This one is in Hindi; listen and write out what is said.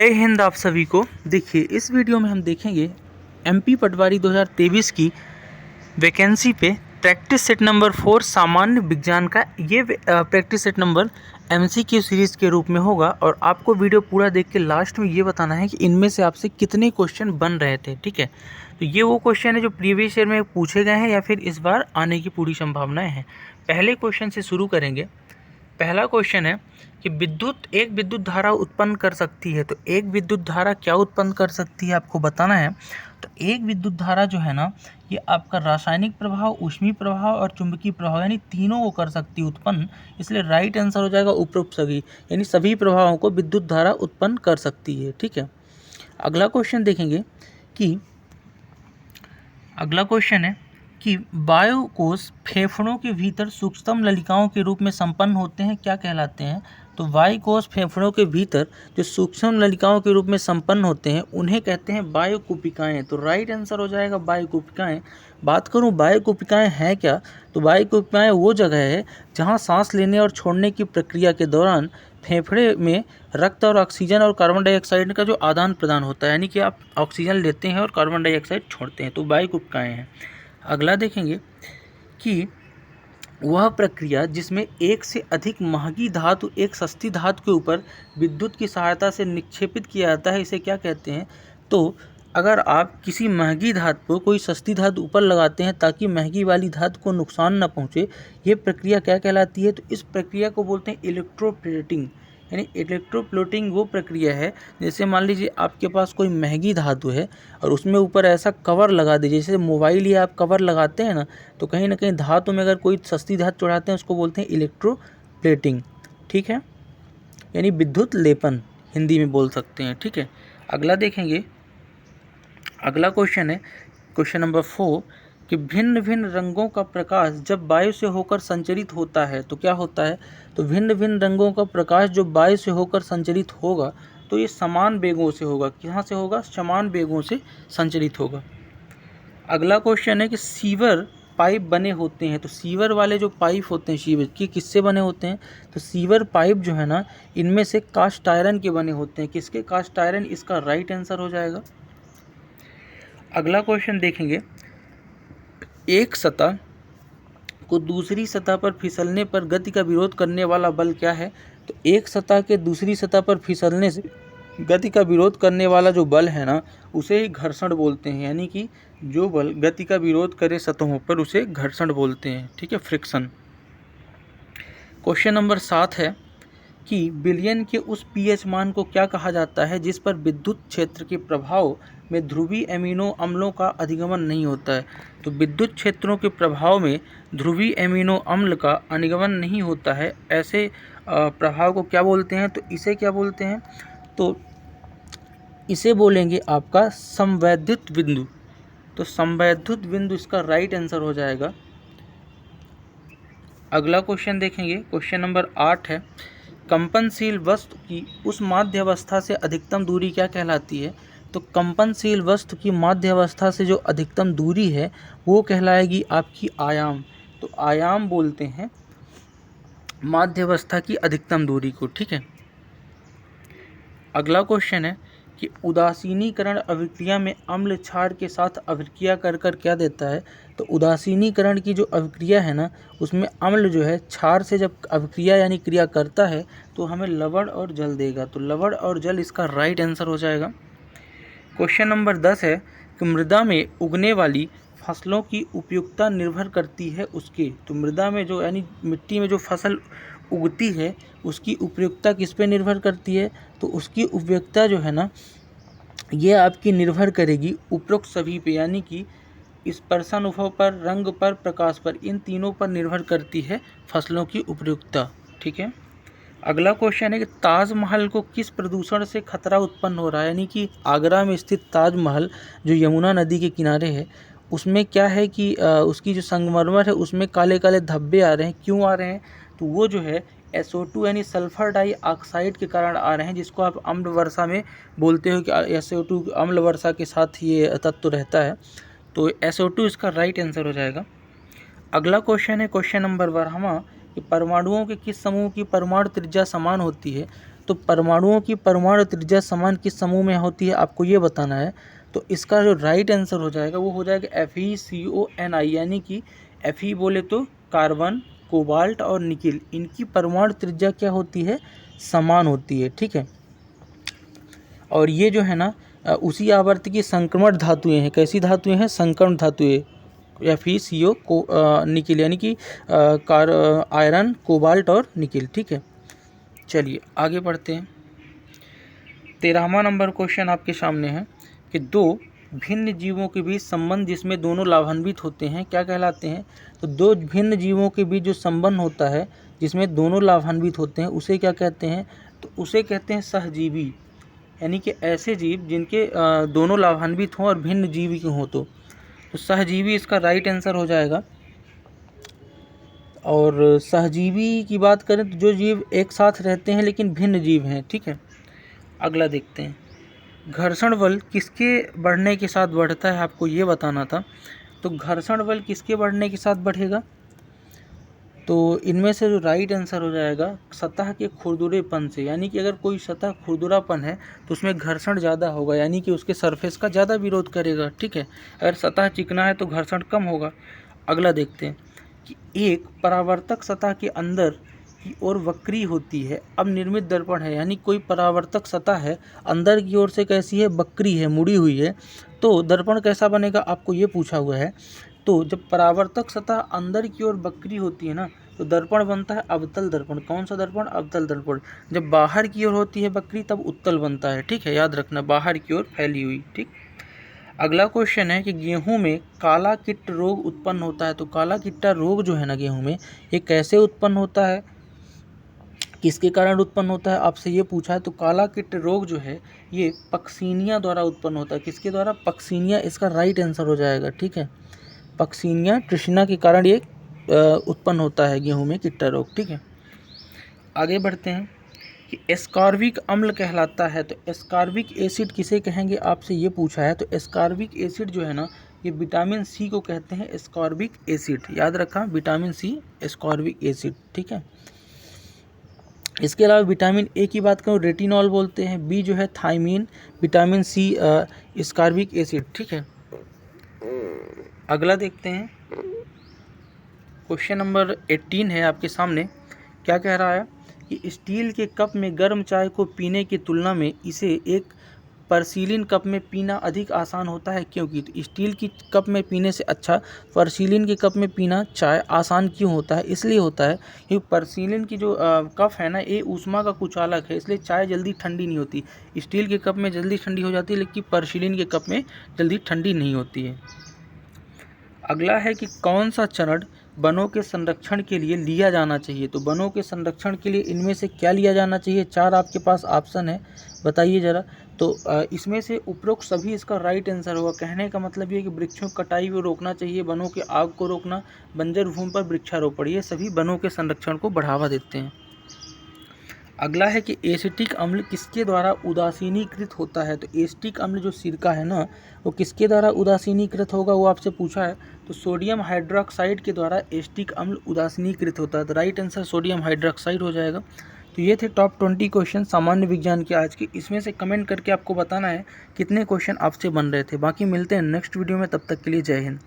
जय हिंद आप सभी को। देखिए इस वीडियो में हम देखेंगे एमपी पटवारी 2023 की वैकेंसी पे प्रैक्टिस सेट नंबर 4 सामान्य विज्ञान का ये practice set number MCQ series के रूप में होगा और आपको वीडियो पूरा देख के लास्ट में ये बताना है कि इनमें से आपसे कितने क्वेश्चन बन रहे थे। ठीक है, तो ये वो क्वेश्चन है जो प्रीवियस ईयर में पूछे गए हैं या फिर इस बार आने की पूरी संभावनाएँ हैं। पहले क्वेश्चन से शुरू करेंगे। पहला क्वेश्चन है कि एक विद्युत धारा उत्पन्न कर सकती है। तो एक विद्युत धारा क्या उत्पन्न कर सकती है आपको बताना है। तो एक विद्युत धारा जो है ना, ये आपका रासायनिक प्रभाव, ऊष्मीय प्रभाव और चुंबकीय प्रभाव यानी तीनों को कर सकती है उत्पन्न। इसलिए राइट आंसर हो जाएगा उपरोक्त सभी, यानी सभी प्रभावों को विद्युत धारा उत्पन्न कर सकती है। ठीक है, अगला क्वेश्चन देखेंगे कि अगला क्वेश्चन है कि वायुकोश फेफड़ों के भीतर सूक्ष्मतम नलिकाओं के रूप में संपन्न होते हैं, क्या कहलाते हैं। तो वायुकोश फेफड़ों के भीतर जो सूक्ष्म नलिकाओं के रूप में संपन्न होते हैं उन्हें कहते हैं वायुकुपिकाएं। तो राइट आंसर हो जाएगा वायुकुपिकाएं। बात करूं वायुकुपिकाएं हैं क्या, तो वायुकुपिकाएं वो जगह है जहां सांस लेने और छोड़ने की प्रक्रिया के दौरान फेफड़े में रक्त और ऑक्सीजन और कार्बन डाइऑक्साइड का जो आदान प्रदान होता है, यानी कि आप ऑक्सीजन लेते हैं और कार्बन डाइऑक्साइड छोड़ते हैं, तो वायुकुपिकाएं हैं। अगला देखेंगे कि वह प्रक्रिया जिसमें एक से अधिक महंगी धातु एक सस्ती धातु के ऊपर विद्युत की सहायता से निक्षेपित किया जाता है, इसे क्या कहते हैं। तो अगर आप किसी महंगी धातु को कोई सस्ती धातु ऊपर लगाते हैं ताकि महंगी वाली धातु को नुकसान न पहुंचे, ये प्रक्रिया क्या कहलाती है। तो इस प्रक्रिया को बोलते हैं इलेक्ट्रोप्लेटिंग। यानी इलेक्ट्रोप्लेटिंग वो प्रक्रिया है, जैसे मान लीजिए आपके पास कोई महंगी धातु है और उसमें ऊपर ऐसा कवर लगा दीजिए, जैसे मोबाइल या आप कवर लगाते हैं ना, तो कहीं ना कहीं धातु में अगर कोई सस्ती धातु चढ़ाते हैं उसको बोलते हैं इलेक्ट्रोप्लेटिंग। ठीक है, यानी विद्युत लेपन हिंदी में बोल सकते हैं। ठीक है, अगला देखेंगे। अगला क्वेश्चन है क्वेश्चन नंबर 4 कि भिन्न भिन्न रंगों का प्रकाश जब वायु से होकर संचरित होता है तो क्या होता है। तो भिन्न भिन्न रंगों का प्रकाश जो वायु से होकर संचरित होगा तो ये समान वेगों से होगा। कहाँ से होगा, समान वेगों से संचरित होगा। अगला क्वेश्चन है कि सीवर पाइप बने होते हैं। तो सीवर वाले जो पाइप होते हैं सीवर के किससे बने होते हैं। तो सीवर पाइप जो है ना, इनमें से कास्ट आयरन के बने होते हैं। किसके, कास्ट आयरन, इसका राइट आंसर हो जाएगा। अगला क्वेश्चन देखेंगे, एक सतह को दूसरी सतह पर फिसलने पर गति का विरोध करने वाला बल क्या है। तो एक सतह के दूसरी सतह पर फिसलने से गति का विरोध करने वाला जो बल है ना, उसे ही घर्षण बोलते हैं। यानी कि जो बल गति का विरोध करे सतहों पर उसे घर्षण बोलते हैं। ठीक है, फ्रिक्शन। क्वेश्चन नंबर 7 है कि विलयन के उस पीएच मान को क्या कहा जाता है जिस पर विद्युत क्षेत्र के प्रभाव में ध्रुवीय एमिनो अम्लों का अधिगमन नहीं होता है। तो विद्युत क्षेत्रों के प्रभाव में ध्रुवीय एमिनो अम्ल का अधिगमन नहीं होता है, ऐसे प्रभाव को क्या बोलते हैं। तो इसे क्या बोलते हैं, तो इसे बोलेंगे आपका समवैद्युत बिंदु। तो समवैद्युत बिंदु इसका राइट आंसर हो जाएगा। अगला क्वेश्चन देखेंगे, क्वेश्चन नंबर 8 है कंपनशील वस्तु की उस माध्य अवस्था से अधिकतम दूरी क्या कहलाती है। तो कंपनशील वस्तु की माध्य अवस्था से जो अधिकतम दूरी है वो कहलाएगी आपकी आयाम। तो आयाम बोलते हैं माध्य अवस्था की अधिकतम दूरी को। ठीक है, अगला क्वेश्चन है कि उदासीनीकरण अभिक्रिया में अम्ल क्षार के साथ अभिक्रिया कर कर क्या देता है। तो उदासीनीकरण की जो अभिक्रिया है ना, उसमें अम्ल जो है क्षार से जब अभिक्रिया यानी क्रिया करता है तो हमें लवण और जल देगा। तो लवण और जल इसका राइट आंसर हो जाएगा। क्वेश्चन नंबर 10 है कि मृदा में उगने वाली फसलों की उपयुक्तता निर्भर करती है उसके। तो मृदा में जो यानी मिट्टी में जो फसल उगती है उसकी उपयुक्तता किस पे निर्भर करती है। तो उसकी उपयुक्तता जो है ना, ये आपकी निर्भर करेगी उपरोक्त सभी पे, यानी कि स्पर्शानुभव पर, रंग पर, प्रकाश पर, इन तीनों पर निर्भर करती है फसलों की उपयुक्तता। ठीक है, अगला क्वेश्चन है कि ताजमहल को किस प्रदूषण से खतरा उत्पन्न हो रहा है। यानी कि आगरा में स्थित ताजमहल जो यमुना नदी के किनारे है, उसमें क्या है कि उसकी जो संगमरमर है उसमें काले काले धब्बे आ रहे हैं। क्यों आ रहे हैं, तो वो जो है SO2 यानी सल्फर डाइऑक्साइड के कारण आ रहे हैं, जिसको आप अम्ल वर्षा में बोलते हो कि SO2 अम्ल वर्षा के साथ ये तत्व रहता है। तो SO2 इसका राइट आंसर हो जाएगा। अगला क्वेश्चन है क्वेश्चन नंबर 12वां कि परमाणुओं के किस समूह की परमाणु त्रिज्या समान होती है। तो परमाणुओं की परमाणु त्रिज्या समान किस समूह में होती है, आपको ये बताना है। तो इसका जो राइट आंसर हो जाएगा वो हो जाएगा FeCONI, यानी कि Fe बोले तो कार्बन, कोबाल्ट और निकिल, इनकी परमाणु त्रिज्या क्या होती है, समान होती है, ठीक है। और ये जो है ना उसी आवर्त की संक्रमण धातुएं हैं। कैसी धातुएं हैं, संक्रमण धातुएं, FeCO को निकिल, यानी कि आयरन, कोबाल्ट और निकिल, ठीक है। चलिए आगे बढ़ते हैं। 13वां नंबर क्वेश्चन आपके सामने है कि दो भिन्न जीवों के बीच संबंध जिसमें दोनों लाभान्वित होते हैं क्या कहलाते हैं। तो दो भिन्न जीवों के बीच जो संबंध होता है जिसमें दोनों लाभान्वित होते हैं उसे क्या कहते हैं, तो उसे कहते हैं सहजीवी, यानी कि ऐसे जीव जिनके दोनों लाभान्वित हों और भिन्न जीवी के हों। तो सहजीवी इसका राइट आंसर हो जाएगा। और सहजीवी की बात करें तो जो जीव एक साथ रहते हैं लेकिन भिन्न जीव हैं, ठीक है। अगला देखते हैं, घर्षण बल किसके बढ़ने के साथ बढ़ता है, आपको ये बताना था। तो घर्षण बल किसके बढ़ने के साथ बढ़ेगा, तो इनमें से जो राइट आंसर हो जाएगा सतह के खुरदुरेपन से, यानी कि अगर कोई सतह खुरदुरापन है तो उसमें घर्षण ज़्यादा होगा, यानी कि उसके सरफेस का ज़्यादा विरोध करेगा, ठीक है। अगर सतह चिकना है तो घर्षण कम होगा। अगला देखते हैं कि एक परावर्तक सतह के अंदर की ओर वक्री होती है, अब निर्मित दर्पण है, यानी कोई परावर्तक सतह है अंदर की ओर से कैसी है, वक्री है, मुड़ी हुई है, तो दर्पण कैसा बनेगा, आपको ये पूछा हुआ है। तो जब परावर्तक सतह अंदर की ओर वक्री होती है ना तो दर्पण बनता है अवतल दर्पण। कौन सा दर्पण, अवतल दर्पण। जब बाहर की ओर होती है वक्री तब उत्तल बनता है, ठीक है, याद रखना, बाहर की ओर फैली हुई, ठीक। अगला क्वेश्चन है कि गेहूं में काला कीट रोग उत्पन्न होता है। तो काला कीटा रोग जो है ना गेहूं में, ये कैसे उत्पन्न होता है, किसके कारण उत्पन्न होता है, आपसे ये पूछा है। तो काला कीट रोग जो है ये पक्सीनिया द्वारा उत्पन्न होता है। किसके द्वारा, पक्सीनिया, इसका राइट आंसर हो जाएगा, ठीक है। पक्सीनिया ट्रिशिना के कारण ये उत्पन्न होता है गेहूं में कीटा रोग, ठीक है। आगे बढ़ते हैं कि एस्कॉर्बिक अम्ल कहलाता है। तो एस्कॉर्बिक एसिड किसे कहेंगे, आपसे ये पूछा है। तो एस्कॉर्बिक एसिड जो है ना ये विटामिन सी को कहते हैं एस्कॉर्बिक एसिड, याद रखा, विटामिन सी एस्कॉर्बिक एसिड, ठीक है। इसके अलावा विटामिन ए की बात करूँ रेटिनॉल बोलते हैं, बी जो है thiamine, vitamin C ascorbic acid, ठीक है। अगला देखते हैं, क्वेश्चन नंबर 18 है आपके सामने। क्या कह रहा है कि स्टील के कप में गर्म चाय को पीने की तुलना में इसे एक परसीलिन कप में पीना अधिक आसान होता है, क्योंकि तो स्टील की कप में पीने से अच्छा परसीलिन के कप में पीना चाय आसान क्यों होता है, इसलिए होता है क्योंकि परसीलिन की जो कप है ना ये ऊष्मा का कुचालक है, इसलिए चाय जल्दी ठंडी नहीं होती। स्टील के कप में जल्दी ठंडी हो जाती है लेकिन परसीलिन के कप में जल्दी ठंडी नहीं होती है। अगला है कि कौन सा चरण वनों के संरक्षण के लिए लिया जाना चाहिए। तो वनों के संरक्षण के लिए इनमें से क्या लिया जाना चाहिए, 4 आपके पास ऑप्शन है, बताइए ज़रा। तो इसमें से उपरोक्त सभी इसका राइट आंसर होगा। कहने का मतलब ये है कि वृक्षों की कटाई को रोकना चाहिए, वनों के आग को रोकना, बंजर भूमि पर वृक्षारोपण, ये सभी वनों के संरक्षण को बढ़ावा देते हैं। अगला है कि एसिटिक अम्ल किसके द्वारा उदासीनीकृत होता है। तो एसिटिक अम्ल जो सिरका है ना वो किसके द्वारा उदासीनीकृत होगा, वो आपसे पूछा है। तो सोडियम हाइड्रोक्साइड के द्वारा एसिटिक अम्ल उदासीनीकृत होता है। तो राइट आंसर सोडियम हाइड्रोक्साइड हो जाएगा। तो ये थे टॉप 20 क्वेश्चन सामान्य विज्ञान के आज के। इसमें से कमेंट करके आपको बताना है कितने क्वेश्चन आपसे बन रहे थे। बाकी मिलते हैं नेक्स्ट वीडियो में, तब तक के लिए जय हिंद।